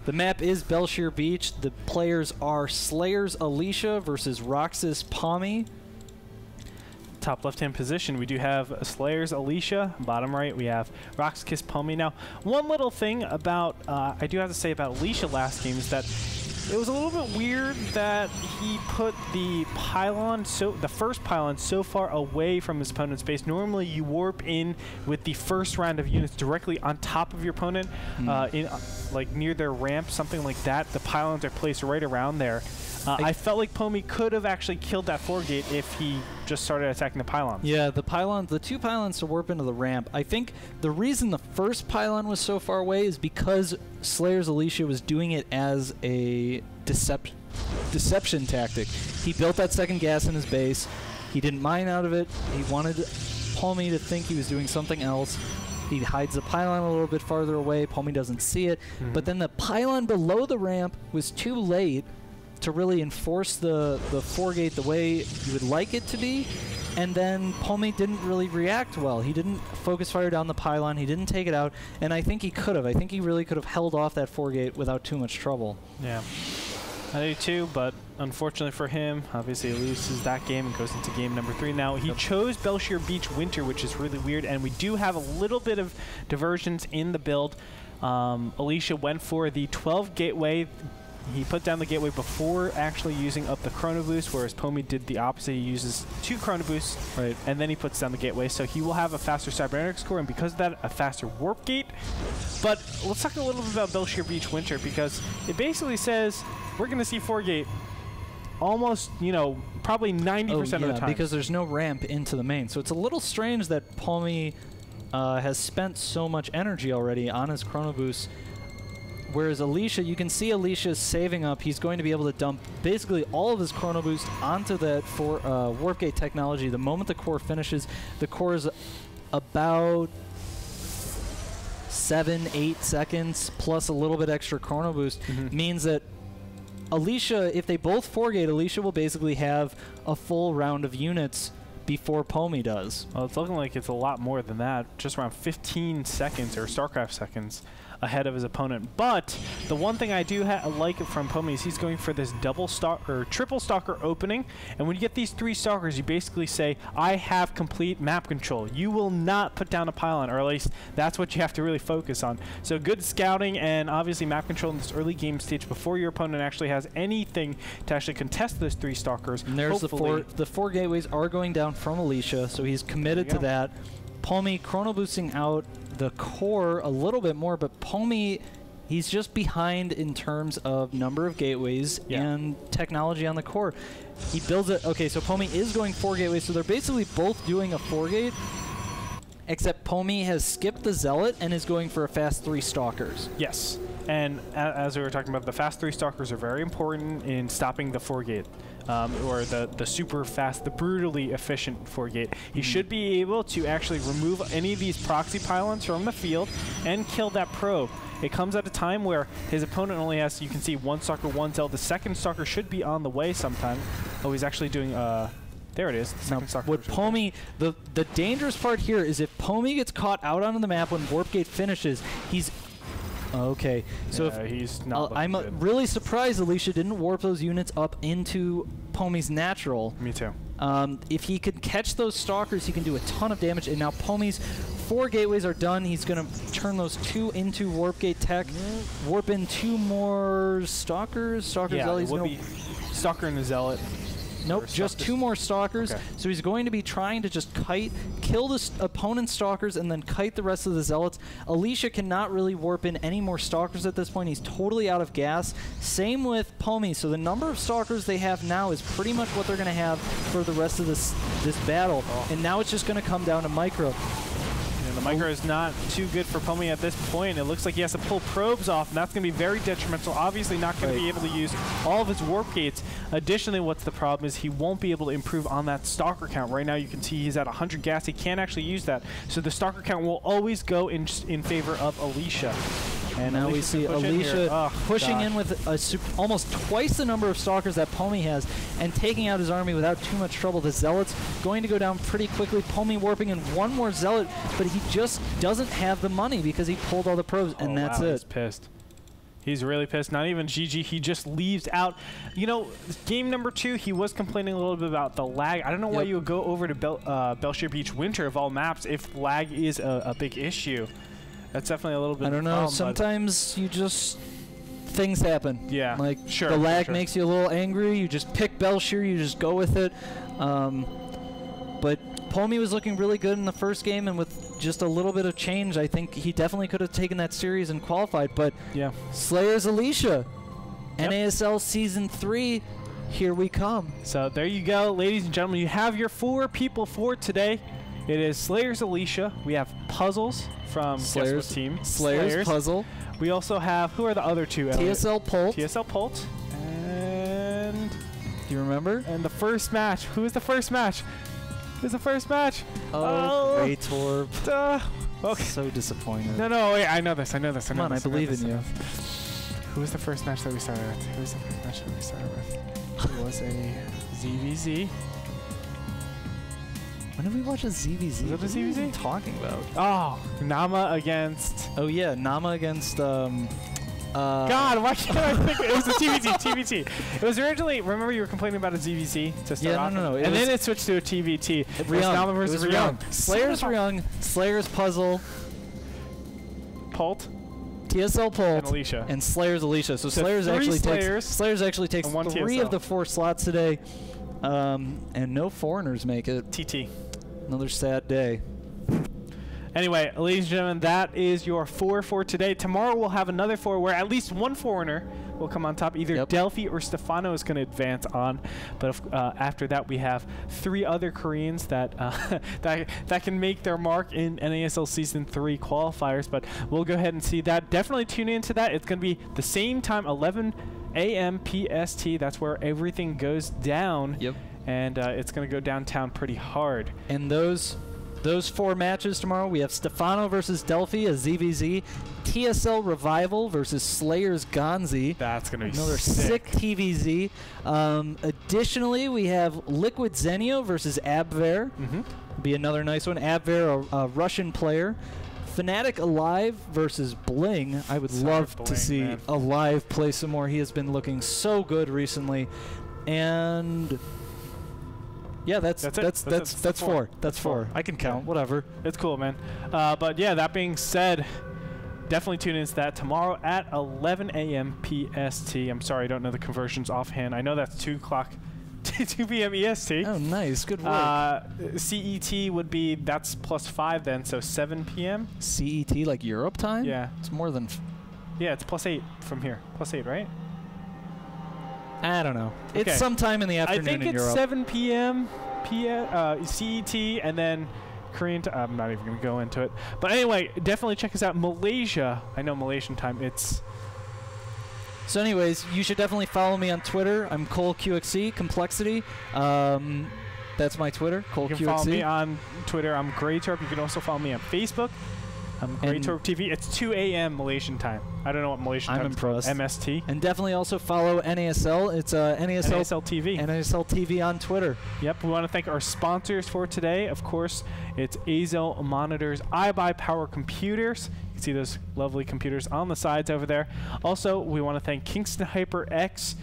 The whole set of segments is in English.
The map is Belshire Beach. The players are Slayers Alicia versus Rox's Pomy. Top left-hand position, we do have Slayers Alicia. Bottom right, we have rox.kis Pomy. Now, one little thing about, I do have to say about Alicia last game is that it was a little bit weird that he put the pylon, the first pylon, so far away from his opponent's base. Normally, you warp in with the first round of units directly on top of your opponent, like near their ramp, something like that. The pylons are placed right around there. I felt like Pomy could have actually killed that 4-gate if he just started attacking the pylons. Yeah, the pylons, the 2 pylons to warp into the ramp. I think the reason the first pylon was so far away is because Slayers Alicia was doing it as a deception tactic. He built that second gas in his base. He didn't mine out of it. He wanted Pomy to think he was doing something else. He hides the pylon a little bit farther away. Pomy doesn't see it. But then the pylon below the ramp was too late to really enforce the 4-gate the way you would like it to be, and then Pomy didn't really react well. He didn't focus fire down the pylon, he didn't take it out, and I think he could have. I think he really could have held off that 4-gate without too much trouble. Yeah, I do too, but unfortunately for him, obviously he loses that game and goes into game number 3. Now, he chose Belshire Beach Winter, which is really weird, and we do have a little bit of diversions in the build. Alicia went for the 12 gateway. He put down the gateway before actually using up the chrono boost, whereas Pomy did the opposite. He uses 2 chrono boosts, and then he puts down the gateway. So he will have a faster cybernetics core, and because of that, a faster warp gate. But let's talk a little bit about Belshire Beach Winter, because it basically says we're going to see 4-gate almost, you know, probably 90% of the time. Because there's no ramp into the main. So it's a little strange that Pomy has spent so much energy already on his chrono boost. Whereas Alicia, you can see Alicia's saving up. He's going to be able to dump basically all of his chrono boost onto that warp gate technology. The moment the core finishes, the core is about 7-8 seconds plus a little bit extra chrono boost, means that Alicia, if they both 4-gate, Alicia will basically have a full round of units before Pomy does. Well, it's looking like it's a lot more than that, just around 15 seconds or StarCraft seconds ahead of his opponent. But the one thing I do like from Pomy is he's going for this triple stalker opening, and when you get these 3 stalkers, you basically say, I have complete map control. You will not put down a pylon, or at least that's what you have to really focus on. So good scouting and obviously map control in this early game stage before your opponent actually has anything to actually contest those 3 stalkers. And there's the 4 gateways are going down from Alicia, so he's committed to that. Pomy chrono boosting out the core a little bit more, but Pomy, he's just behind in terms of number of gateways and technology on the core. He builds it. Okay, so Pomy is going 4 gateways, so they're basically both doing a 4-gate, except Pomy has skipped the Zealot and is going for a fast 3 stalkers. Yes, and as we were talking about, the fast 3 stalkers are very important in stopping the 4-gate. Or the super fast, the brutally efficient 4-gate. He should be able to actually remove any of these proxy pylons from the field and kill that probe. It comes at a time where his opponent only has, you can see, 1 stalker, 1 Zealot. The second stalker should be on the way sometime. Oh, he's actually doing, there it is. The second stalker. What Pomy, the dangerous part here is if Pomy gets caught out onto the map when Warp Gate finishes, he's okay, so if he's not I'm really surprised Alicia didn't warp those units up into Pomy's natural. Me too. If he could catch those stalkers, he can do a ton of damage. And now Pomy's 4 gateways are done. He's going to turn those 2 into warp gate tech. Warp in 2 more stalkers. Yeah, it will be stalker and the Zealot. Nope, just 2 more stalkers. Okay. So he's going to be trying to just kill the opponent's stalkers and then kite the rest of the Zealots. Alicia cannot really warp in any more stalkers at this point. He's totally out of gas. Same with Pomy. So the number of stalkers they have now is pretty much what they're going to have for the rest of this battle. And now it's just going to come down to micro. The micro is not too good for Pomy at this point. It looks like he has to pull probes off, and that's going to be very detrimental. Obviously not going to be able to use all of his warp gates. Additionally, what's the problem is he won't be able to improve on that stalker count. Right now you can see he's at 100 gas. He can't actually use that. So the stalker count will always go in favor of Alicia. And now we see Alicia pushing in with almost twice the number of stalkers that Pomy has and taking out his army without too much trouble. The Zealot's going to go down pretty quickly. Pomy warping in 1 more Zealot, but he just doesn't have the money because he pulled all the probes, and that's it. He's pissed. He's really pissed. Not even GG. He just leaves out. You know, game number 2, he was complaining a little bit about the lag. I don't know why you would go over to Belshire Beach Winter of all maps if lag is a big issue. That's definitely a little bit. I don't know. Sometimes you just things happen. Yeah. Like the lag makes you a little angry. You just pick Belshire. You just go with it. But Pomi was looking really good in the first game, and with just a little bit of change, I think he definitely could have taken that series and qualified. But Slayer's Alicia, NASL Season 3, here we come. So there you go, ladies and gentlemen. You have your 4 people for today. It is Slayer's Alicia. We have Puzzles from Slayer's team. Slayer's Puzzle. We also have, who are the other 2? TSL Polt. TSL Polt. And do you remember? And the first match. Who is the first match? Who's the first match? Oh, Gretorp. Okay. So disappointed. No, wait, I know this. Come on, I believe in you. Who was the first match that we started with? It was a ZVZ. When did we watch a ZVZ? Was it a ZVZ? What are you talking about? Oh, Nama against... Oh, yeah, Nama against... God, why can't I think it was a TVT? It was originally, remember you were complaining about a ZVZ to start off? No. And then it switched to a TVT. It was Nama versus Ryung. Slayer's Ryung, Slayer's Puzzle, Polt, TSL Polt, and Alicia. And Slayer's Alicia. So Slayer's actually takes 3 of the 4 slots today. And no foreigners make it. TT. Another sad day. Anyway, ladies and gentlemen, that is your 4 for today. Tomorrow we'll have another 4 where at least 1 foreigner will come on top. Either Delphi or Stefano is going to advance on. But after that, we have 3 other Koreans that that can make their mark in NASL Season 3 qualifiers. But we'll go ahead and see that. Definitely tune into that. It's going to be the same time, 11 a.m. PST. That's where everything goes down. Yep. And it's going to go downtown pretty hard. And those 4 matches tomorrow, we have Stefano versus Delphi, a ZVZ, TSL Revival versus Slayer's Gonzi. That's going to be another sick TVZ. Additionally, we have Liquid Zenio versus Abwehr. Be another nice one. Abwehr, a Russian player. Fnatic Alive versus Bling. I would love to see Alive play some more. He has been looking so good recently. And... yeah, that's 4. That's 4. I can count. Whatever. It's cool, man. But yeah, that being said, definitely tune into that tomorrow at 11 a.m. PST. I'm sorry, I don't know the conversions offhand. I know that's 2 p.m. EST. Oh, nice. Good work. CET would be, that's +5 then, so 7 p.m. CET, like Europe time? Yeah. It's more than... yeah, it's +8 from here. +8, right? I don't know. Okay. It's sometime in the afternoon in Europe. I think it's 7 p.m. CET, and then Korean time. I'm not even going to go into it. But anyway, definitely check us out. Malaysia. I know Malaysian time. It's... so anyways, you should definitely follow me on Twitter. I'm Cole QXC, Complexity. That's my Twitter, Cole QXC. You can follow me on Twitter. I'm Gretorp. You can also follow me on Facebook. I'm Gretorp TV. It's 2 a.m. Malaysian time. I don't know what Malaysian time is. I'm impressed. MST. And definitely also follow NASL. It's NASL TV. NASL TV on Twitter. Yep. We want to thank our sponsors for today. Of course, it's Azo Monitors, iBuyPower Computers. You can see those lovely computers on the sides over there. Also, we want to thank Kingston HyperX,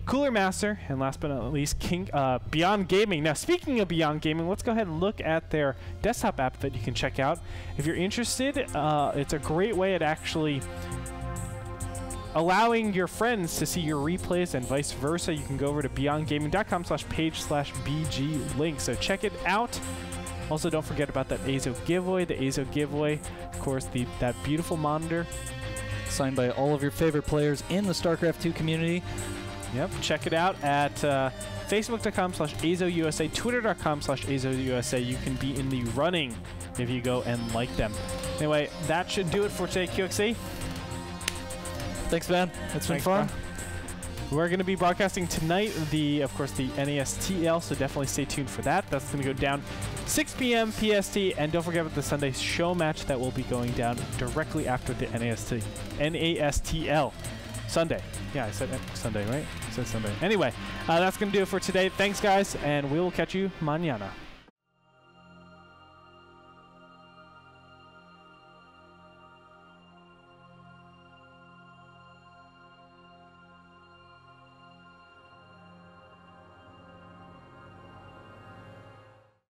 Cooler Master, and last but not least, Beyond Gaming. Now, speaking of Beyond Gaming, let's go ahead and look at their desktop app that you can check out. If you're interested, it's a great way at actually allowing your friends to see your replays and vice versa. You can go over to beyondgaming.com/page/BG link. So check it out. Also, don't forget about that Azo giveaway. The Azo giveaway, of course, that beautiful monitor signed by all of your favorite players in the StarCraft 2 community. Yep, check it out at facebook.com/AzoUSA, twitter.com/AzoUSA. You can be in the running if you go and like them. Anyway, that should do it for today, QXC. Thanks, man. It's been fun. Man. We're going to be broadcasting tonight, of course, the NASTL, so definitely stay tuned for that. That's going to go down 6 p.m. PST, and don't forget about the Sunday show match that will be going down directly after the NASTL. Sunday. Yeah, I said Sunday, right? I said Sunday. Anyway, that's going to do it for today. Thanks, guys, and we will catch you mañana.